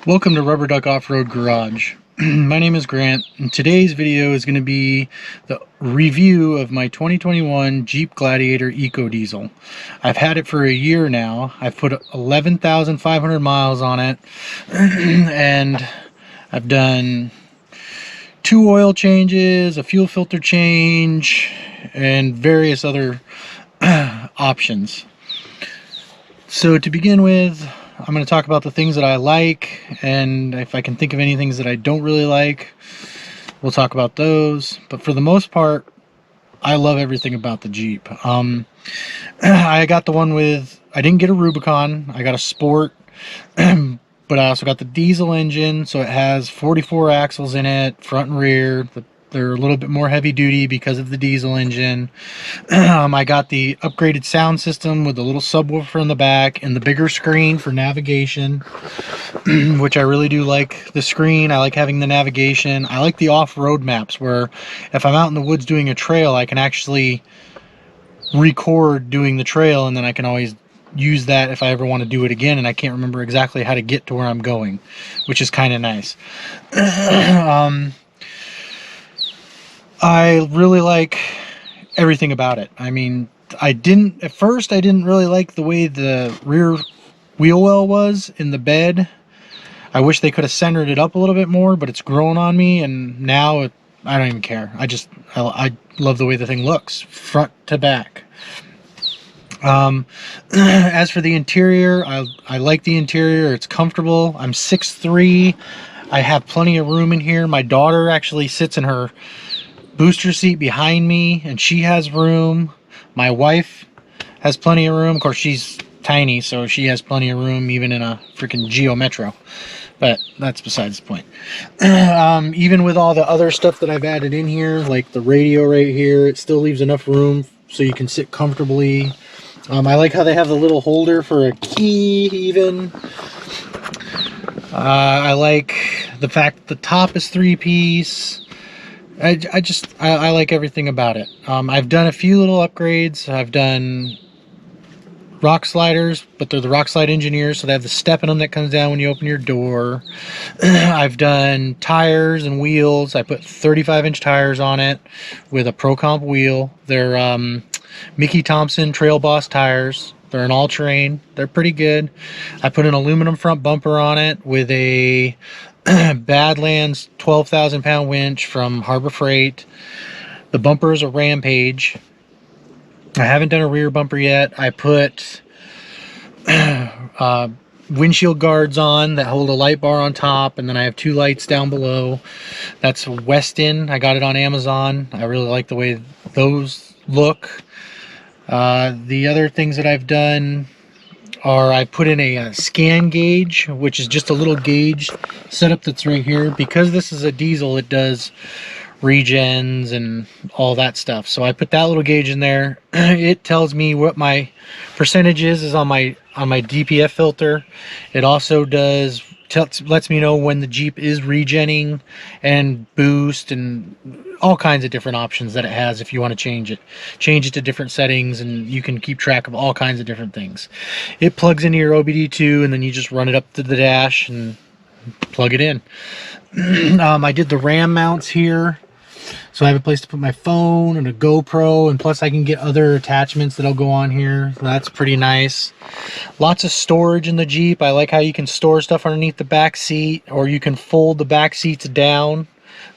Welcome to Rubber Duck Off-Road Garage. My name is Grant, and today's video is going to be the review of my 2021 Jeep Gladiator EcoDiesel. I've had it for a year now. I've put 11,500 miles on it, and I've done 2 oil changes, a fuel filter change, and various other options. So to begin with, I'm going to talk about the things that I like, and if I can think of any things that I don't really like, we'll talk about those. But for the most part, I love everything about the Jeep. I got the one with, I didn't get a Rubicon, I got a Sport, but I also got the diesel engine, so it has 44 axles in it, front and rear. They're a little bit more heavy duty because of the diesel engine. I got the upgraded sound system with the little subwoofer in the back and the bigger screen for navigation, which I really do like the screen. I like having the navigation. I like the off-road maps where if I'm out in the woods doing a trail, I can actually record doing the trail, and then I can always use that if I ever want to do it again and I can't remember exactly how to get to where I'm going, which is kind of nice. I really like everything about it. I mean, at first I didn't really like the way the rear wheel well was in the bed. I wish they could have centered it up a little bit more, but it's grown on me, and now I don't even care. I love the way the thing looks, front to back. As for the interior, I like the interior. It's comfortable. I'm 6'3". I have plenty of room in here. My daughter actually sits in her booster seat behind me, and she has room. My wife has plenty of room. Of course, she's tiny, so she has plenty of room even in a freaking Geo Metro, but that's besides the point. Even with all the other stuff that I've added in here, like the radio right here, it still leaves enough room so you can sit comfortably. I like how they have the little holder for a key even. I like the fact that the top is 3-piece. I like everything about it. I've done a few little upgrades. I've done rock sliders, but they're the rock slide engineers, so they have the step in them that comes down when you open your door. I've done tires and wheels. I put 35-inch tires on it with a Pro Comp wheel. They're Mickey Thompson Trail Boss tires. They're an all-terrain. They're pretty good. I put an aluminum front bumper on it with a Badlands 12,000-pound winch from Harbor Freight. The bumper is a Rampage. I haven't done a rear bumper yet. I put windshield guards on that hold a light bar on top, and then I have 2 lights down below. That's Westin. I got it on Amazon. I really like the way those look. The other things that I've done are I put in a scan gauge, which is just a little gauge setup that's right here. Because this is a diesel, it does regens and all that stuff. So I put that little gauge in there. It tells me what my percentage is on my DPF filter. It also lets me know when the Jeep is regenning and boost and all kinds of different options that it has if you want to change it to different settings, and you can keep track of all kinds of different things. It plugs into your OBD2, and then you just run it up to the dash and plug it in. I did the RAM mounts here, so I have a place to put my phone and a GoPro, and plus I can get other attachments that'll go on here. So that's pretty nice. Lots of storage in the Jeep. I like how you can store stuff underneath the back seat, or you can fold the back seats down,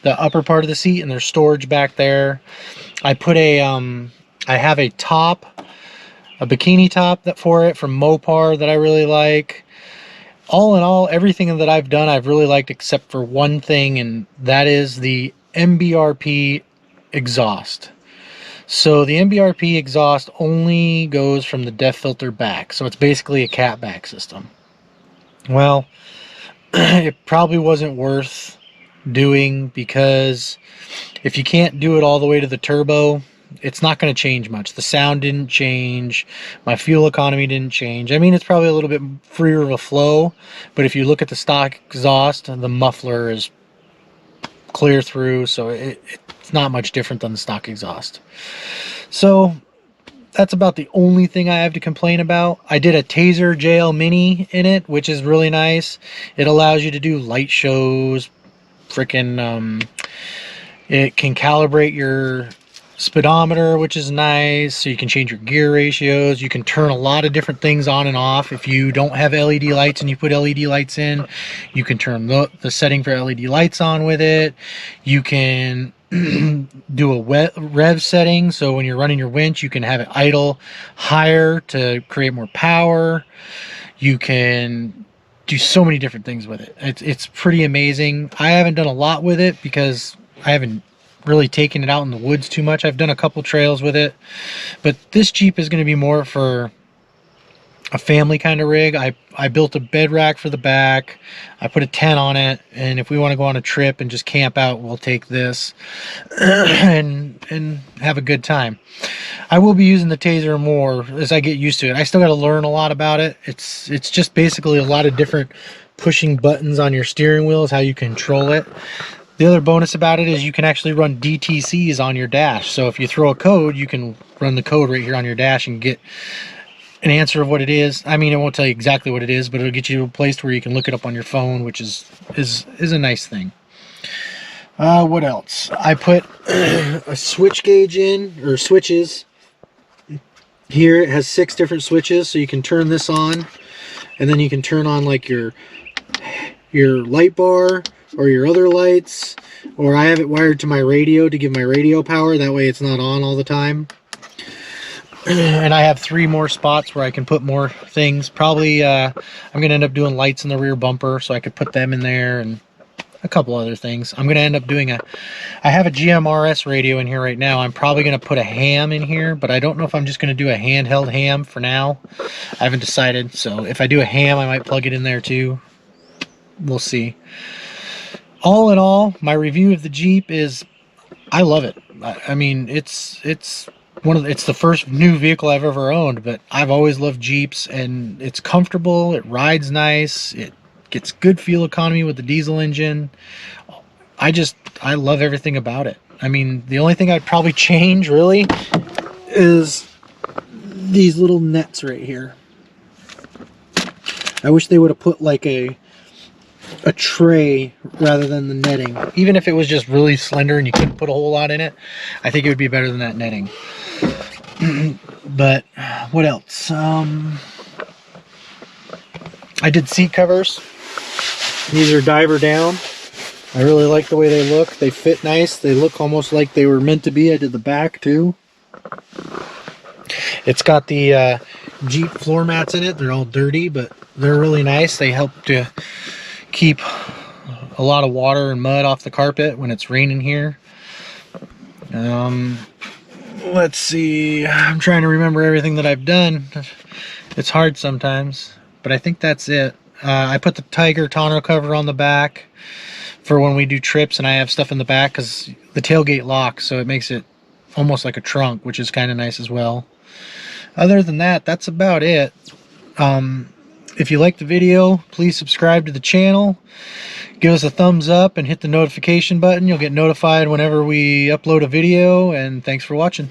the upper part of the seat, and there's storage back there. I put I have a top, a bikini top for it from Mopar that I really like. All in all, everything that I've done I've really liked except for one thing, and that is the Mbrp Exhaust. So the Mbrp Exhaust only goes from the DEF filter back, so it's basically a catback system. Well, it probably wasn't worth doing, because if you can't do it all the way to the turbo, it's not going to change much. The sound didn't change, my fuel economy didn't change. I mean, it's probably a little bit freer of a flow, but if you look at the stock exhaust, the muffler is clear through, so it's not much different than the stock exhaust. So that's about the only thing I have to complain about. I did a Taser JL Mini in it, which is really nice. It allows you to do light shows, freaking, it can calibrate your speedometer, which is nice. So you can change your gear ratios. You can turn a lot of different things on and off. If you don't have LED lights and you put LED lights in, you can turn the setting for LED lights on with it. You can do a rev setting, so when you're running your winch, you can have it idle higher to create more power. You can do so many different things with it. It's pretty amazing. I haven't done a lot with it because I haven't really taken it out in the woods too much. I've done a couple trails with it, but this Jeep is going to be more for a family kind of rig. I built a bed rack for the back. I put a tent on it, and if we want to go on a trip and just camp out, we'll take this and have a good time. I will be using the Taser more as I get used to it. I still got to learn a lot about it. It's just basically a lot of different pushing buttons on your steering wheel is how you control it. The other bonus about it is you can actually run DTCs on your dash. So if you throw a code, you can run the code right here on your dash and get an answer of what it is. I mean, it won't tell you exactly what it is, but it'll get you to a place where you can look it up on your phone, which is a nice thing. What else? I put a switch gauge in, or switches. Here it has 6 different switches, so you can turn this on, and then you can turn on like your light bar or your other lights, or I have it wired to my radio to give my radio power. That way it's not on all the time. And I have 3 more spots where I can put more things. Probably I'm gonna end up doing lights in the rear bumper, so I could put them in there, and a couple other things. I'm gonna end up doing I have a GMRS radio in here right now. I'm probably gonna put a ham in here, but I don't know if I'm just gonna do a handheld ham for now. I haven't decided, so if I do a ham, I might plug it in there too. We'll see. All in all, my review of the Jeep is, I love it. I mean, it's the first new vehicle I've ever owned, but I've always loved Jeeps, and it's comfortable, it rides nice, it gets good fuel economy with the diesel engine. I love everything about it. I mean, the only thing I'd probably change really is these little nets right here. I wish they would have put like a tray rather than the netting. Even if it was just really slender and you couldn't put a whole lot in it, I think it would be better than that netting. But what else? I did seat covers. These are diver down. I really like the way they look. They fit nice. They look almost like they were meant to be. I did the back too. It's got the Jeep floor mats in it. They're all dirty, but they're really nice. They help to keep a lot of water and mud off the carpet when it's raining here. Let's see. I'm trying to remember everything that I've done. It's hard sometimes, but I think that's it. I put the Tiger tonneau cover on the back for when we do trips, and I have stuff in the back because the tailgate locks, so it makes it almost like a trunk, which is kind of nice as well. Other than that, that's about it. If you like the video, please subscribe to the channel. Give us a thumbs up and hit the notification button. You'll get notified whenever we upload a video, and thanks for watching.